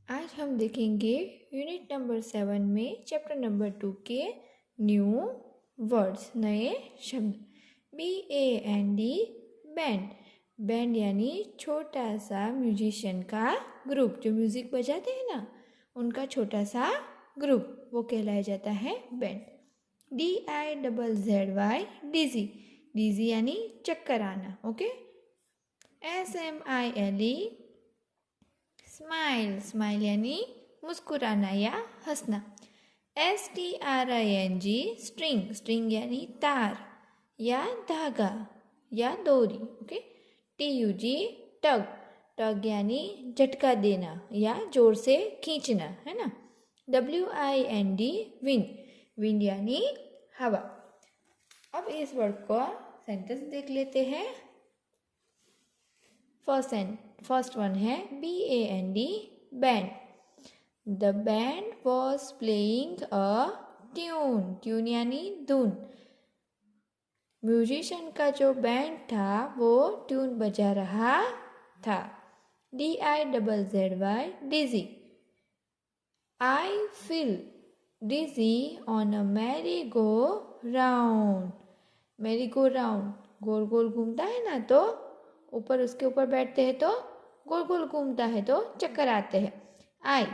आज हम देखेंगे यूनिट नंबर 7 में चैप्टर नंबर 2 के न्यू वर्ड्स, नए शब्द। BAND band. बैंड यानी छोटा सा म्यूजिशियन का ग्रुप, जो म्यूजिक बजाते हैं ना, उनका छोटा सा ग्रुप, वो कहलाया जाता है बैंड। DIZZY डिजी। डिजी यानी चक्कर आना। ओके। SMILE smile. स्माइल यानी मुस्कुराना या हंसना। STRING string. स्ट्रिंग यानी तार या धागा या डोरी। ओके। TUG टग। टग यानी झटका देना या जोर से खींचना, है ना। WIND wind. विंड यानी हवा। अब इस वर्ड का सेंटेंस देख लेते हैं। फर्स्ट वन है BAND band. The band was playing a tune. Tune यानी धुन। म्यूजिशियन का जो बैंड था वो ट्यून बजा रहा था। DIZZY dizzy. I feel dizzy on a merry go round. Merry go round गोल गोल घूमता है ना, तो ऊपर उसके ऊपर बैठते हैं तो गोल गोल घूमता है तो चक्कर आते हैं। I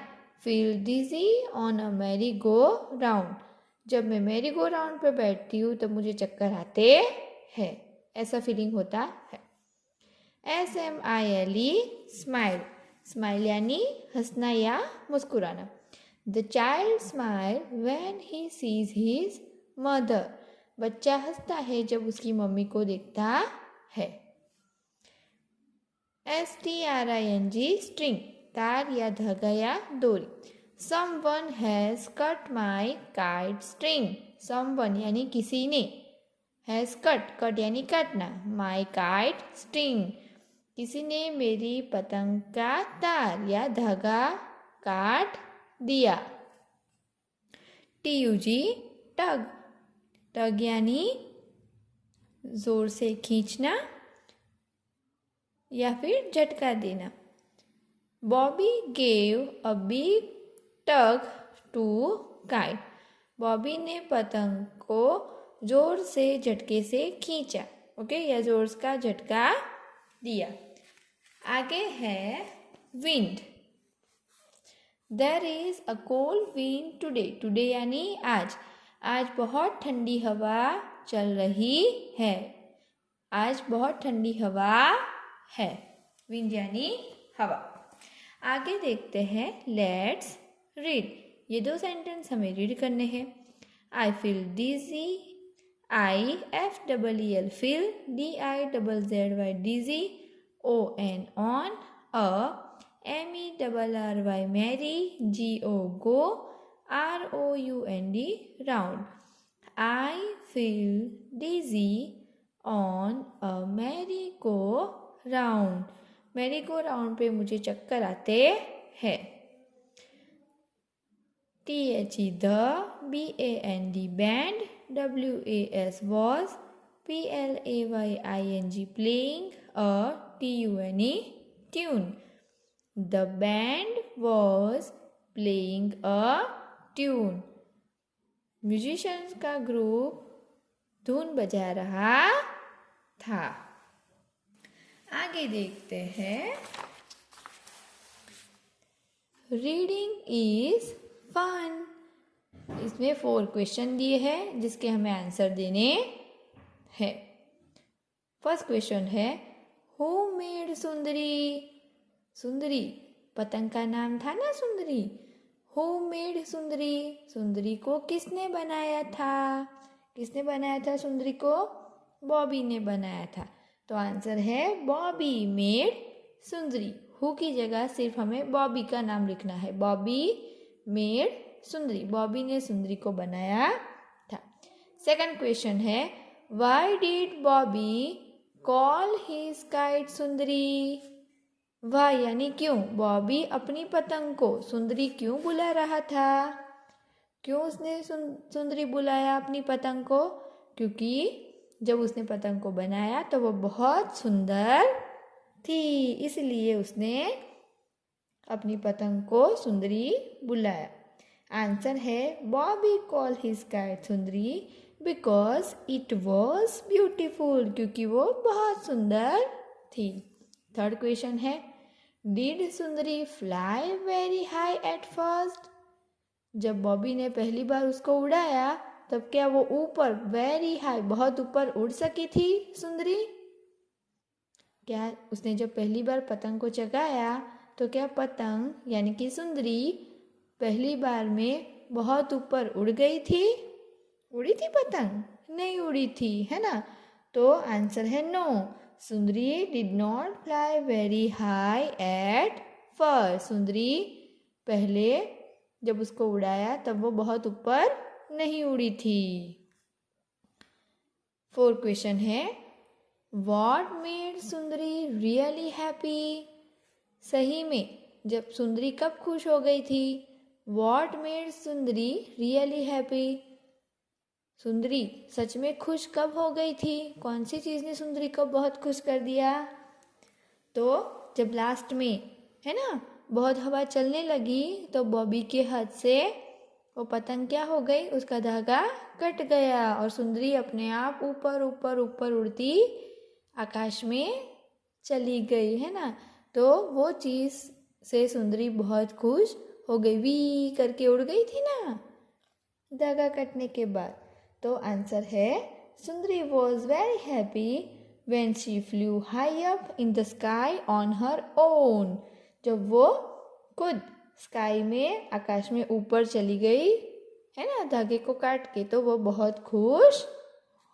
feel dizzy on a merry go round. जब मैं मैरी गो राउंड पे बैठती हूँ तो मुझे चक्कर आते हैं, ऐसा फीलिंग होता है। SMILE smile. स्माइल यानी हंसना या मुस्कुराना। The child smile when he sees his mother. बच्चा हंसता है जब उसकी मम्मी को देखता है। STRING string. तार या धागा या डोरी। Someone has cut my kite string। Someone यानी किसी ने, has cut यानी काटना, my kite string किसी ने मेरी पतंग का तार या धागा काट दिया। TUG टग। टग यानी जोर से खींचना या फिर झटका देना। Bobby gave a big tug to kite. Bobby ने पतंग को जोर से झटके से खींचा। ओके, या जोर का झटका दिया। आगे है wind. There is a cold wind today. Today यानी आज। आज बहुत ठंडी हवा चल रही है। आज बहुत ठंडी हवा है। विंड यानी हवा। आगे देखते हैं, लेट्स रीड। ये दो सेंटेंस हमें रीड करने हैं। I feel dizzy. IFEEL feel. DIZZY dizzy. ON on. MERRY merry. GO go. ROUND round. I feel dizzy on a merry go round. Merry go round पे मुझे चक्कर आते हैं। THE the. BAND band. WAS was। PLAYING playing। TUNE tune। The band was playing a tune। Musicians का group धुन बजा रहा था। आगे देखते हैं, रीडिंग इज फन। इसमें 4 क्वेश्चन दिए हैं जिसके हमें आंसर देने हैं। फर्स्ट क्वेश्चन है, हु मेड सुंदरी। सुंदरी पतंग का नाम था ना, सुंदरी। Who made Sundari. सुंदरी को किसने बनाया था। किसने बनाया था सुंदरी को। बॉबी ने बनाया था। तो आंसर है बॉबी मेड सुंदरी। हु की जगह सिर्फ हमें बॉबी का नाम लिखना है। बॉबी मेड सुंदरी। बॉबी ने सुंदरी को बनाया था। सेकंड क्वेश्चन है, why did Bobby call his kite Sundari. Y यानी क्यों। बॉबी अपनी पतंग को सुंदरी क्यों बुला रहा था। क्यों उसने सुंदरी बुलाया अपनी पतंग को। क्योंकि जब उसने पतंग को बनाया तो वो बहुत सुंदर थी, इसलिए उसने अपनी पतंग को सुंदरी बुलाया। आंसर है Bobby call his kite Sundari because it was beautiful, क्योंकि वो बहुत सुंदर थी। थर्ड क्वेश्चन है did Sundari fly very high at first. जब बॉबी ने पहली बार उसको उड़ाया तब क्या वो ऊपर वेरी हाई बहुत ऊपर उड़ सकी थी सुंदरी? क्या उसने जब पहली बार पतंग को चगाया तो क्या पतंग यानी कि सुंदरी पहली बार में बहुत ऊपर उड़ गई थी? उड़ी थी पतंग? नहीं उड़ी थी, है ना? तो आंसर है no, Sundari did not fly very high at first. सुंदरी पहले जब उसको उड़ाया तब वो बहुत ऊपर नहीं उड़ी थी। फोर्थ क्वेश्चन है what made Sundari really happy. सही में जब सुंदरी कब खुश हो गई थी? What made Sundari really happy. सुंदरी सच में खुश कब हो गई थी? कौन सी चीज़ ने सुंदरी को बहुत खुश कर दिया? तो जब लास्ट में, है ना, बहुत हवा चलने लगी तो बॉबी के हाथ से वो पतंग क्या हो गई, उसका धागा कट गया और सुंदरी अपने आप ऊपर ऊपर ऊपर उड़ती आकाश में चली गई, है ना। तो वो चीज़ से सुंदरी बहुत खुश हो गई, वी करके उड़ गई थी ना धागा कटने के बाद। तो आंसर है सुंदरी was very happy when she flu high up in the sky on her own. जब वो खुद स्काई में आकाश में ऊपर चली गई, है ना, धागे को काट के, तो वो बहुत खुश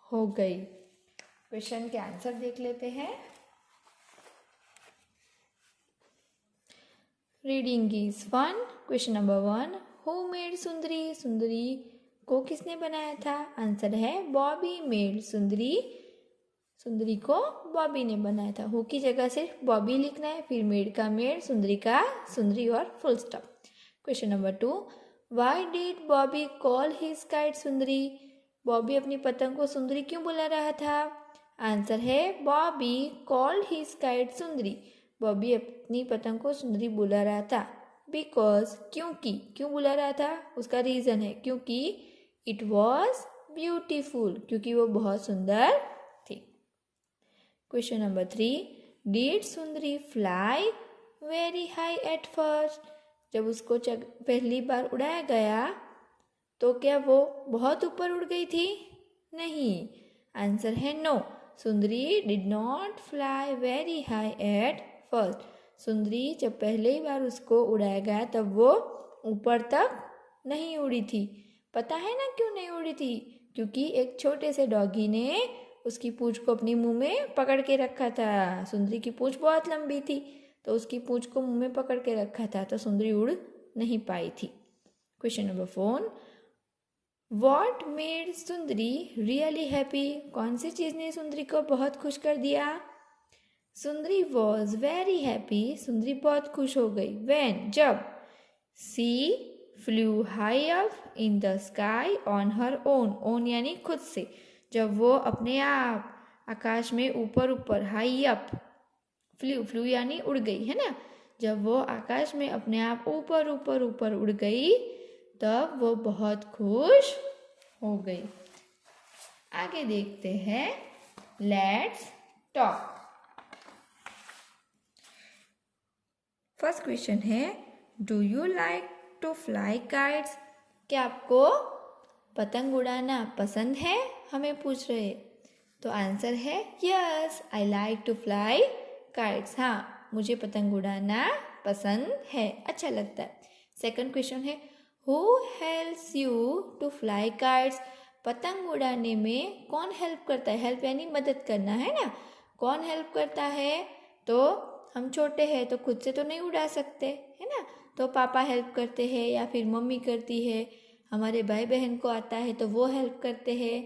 हो गई। क्वेश्चन के आंसर देख लेते हैं। Reading is fun. Question number 1 who made Sundari. Sundari को किसने बनाया था? आंसर है बॉबी मेड सुंदरी। सुंदरी को बॉबी ने बनाया था। हु की जगह सिर्फ बॉबी लिखना है, फिर मेड का मेड, सुंदरी का सुंदरी और full stop. Question number 2 why did Bobby call his kite सुंदरी। बॉबी अपनी पतंग को सुंदरी क्यों बुला रहा था? आंसर है बॉबी कॉल्ड हिज काइट सुंदरी। बॉबी अपनी पतंग को सुंदरी बुला रहा था बिकॉज, क्योंकि, क्यों बुला रहा था उसका रीज़न है क्योंकि इट वॉज ब्यूटीफुल, क्योंकि वो बहुत सुंदर थी। Question number 3 did Sundari fly very high at first. जब उसको पहली बार उड़ाया गया तो क्या वो बहुत ऊपर उड़ गई थी? नहीं। आंसर है no, Sundari did not fly very high at first. सुंदरी जब पहली बार उसको उड़ाया गया तब वो ऊपर तक नहीं उड़ी थी। पता है ना क्यों नहीं उड़ी थी? क्योंकि एक छोटे से डॉगी ने उसकी पूंछ को अपने मुंह में पकड़ के रखा था। सुंदरी की पूंछ बहुत लंबी थी तो उसकी पूंछ को मुंह में पकड़ के रखा था, तो सुंदरी उड़ नहीं पाई थी। Question number 4 what made Sundari really happy. कौन सी चीज़ ने सुंदरी को बहुत खुश कर दिया? सुंदरी वॉज वेरी हैप्पी। सुंदरी बहुत खुश हो गई व्हेन, जब, she flew high up in the sky on her own. Own यानी खुद से। जब वो अपने आप आकाश में ऊपर ऊपर, हाई अप, फ्लू, फ्लू यानी उड़ गई, है ना। जब वो आकाश में अपने आप ऊपर ऊपर ऊपर उड़ गई तब वो बहुत खुश हो गई। आगे देखते हैं, लेट्स टॉक। फर्स्ट क्वेश्चन है do you like to fly kites. क्या आपको पतंग उड़ाना पसंद है? हमें पूछ रहे। तो आंसर है yes, I like to fly kites. हाँ, मुझे पतंग उड़ाना पसंद है, अच्छा लगता है। सेकंड क्वेश्चन है who helps you to fly kites. पतंग उड़ाने में कौन हेल्प करता है? हेल्प यानी मदद करना, है ना। कौन हेल्प करता है? तो हम छोटे हैं तो खुद से तो नहीं उड़ा सकते, है ना, तो पापा हेल्प करते हैं या फिर मम्मी करती है। हमारे भाई बहन को आता है तो वो हेल्प करते हैं,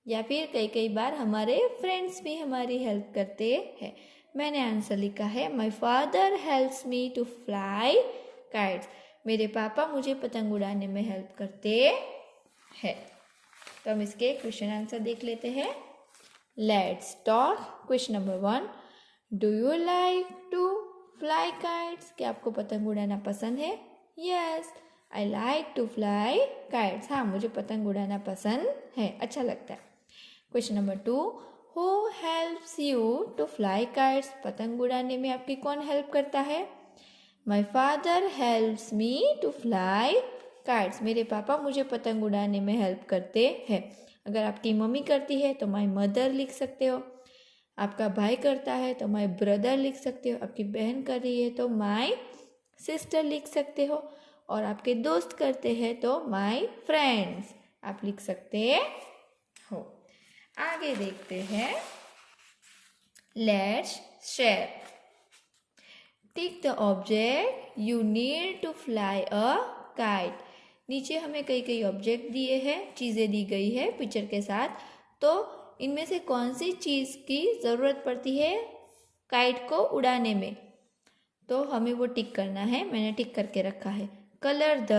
या फिर कई कई बार हमारे फ्रेंड्स भी हमारी हेल्प करते हैं। मैंने आंसर लिखा है my father helps me to fly kites. मेरे पापा मुझे पतंग उड़ाने में हेल्प करते हैं। तो हम इसके क्वेश्चन आंसर देख लेते हैं। Let's talk. Question number 1 do you like to fly kites, क्या आपको पतंग उड़ाना पसंद है? Yes, I like to fly kites, हाँ मुझे पतंग उड़ाना पसंद है, अच्छा लगता है। Question number 2, who helps you to fly kites, पतंग उड़ाने में आपकी कौन हेल्प करता है? My father helps me to fly kites, मेरे पापा मुझे पतंग उड़ाने में हेल्प करते हैं। अगर आपकी मम्मी करती है तो माई मदर लिख सकते हो, आपका भाई करता है तो माई ब्रदर लिख सकते हो, आपकी बहन कर रही है तो माई सिस्टर लिख सकते हो, और आपके दोस्त करते हैं तो माई फ्रेंड्स आप लिख सकते हो। आगे देखते हैं, let's share. Tick the object you need to fly a kite, नीचे हमें कई कई ऑब्जेक्ट दिए हैं, चीज़ें दी गई है पिक्चर के साथ, तो इनमें से कौन सी चीज़ की ज़रूरत पड़ती है काइट को उड़ाने में, तो हमें वो टिक करना है। मैंने टिक करके रखा है। कलर द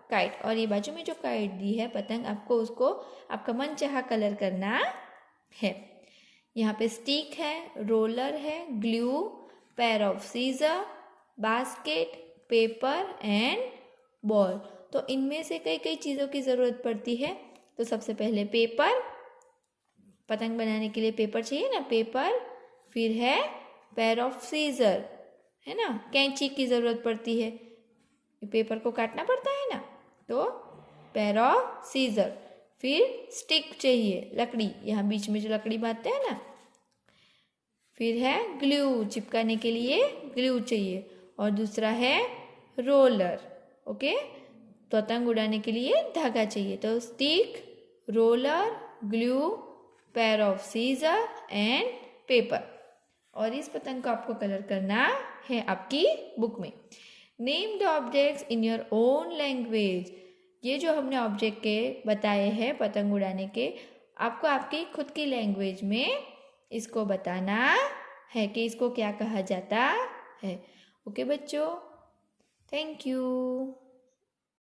काइट, और ये बाजू में जो काइट दी है पतंग, आपको उसको आपका मन चाहा कलर करना है। यहाँ पे स्टिक है, रोलर है, glue, pair of scissor, basket, paper and ball, तो इनमें से कई कई चीज़ों की ज़रूरत पड़ती है। तो सबसे पहले पेपर, पतंग बनाने के लिए पेपर चाहिए ना, पेपर, फिर है पेयर ऑफ सीजर, है ना, कैंची की ज़रूरत पड़ती है, पेपर को काटना पड़ता है ना, तो पेयर ऑफ सीजर, फिर स्टिक चाहिए, लकड़ी, यहाँ बीच में जो लकड़ी बांधते हैं ना, फिर है ग्लू, चिपकाने के लिए ग्लू चाहिए, और दूसरा है रोलर, ओके, पतंग उड़ाने के लिए धागा चाहिए, तो stick, roller, glue, pair of scissor and paper, और इस पतंग को आपको कलर करना है आपकी बुक में। Name the objects in your own language, ये जो हमने ऑब्जेक्ट के बताए हैं पतंग उड़ाने के, आपको आपकी खुद की लैंग्वेज में इसको बताना है कि इसको क्या कहा जाता है। ओके बच्चों, थैंक यू।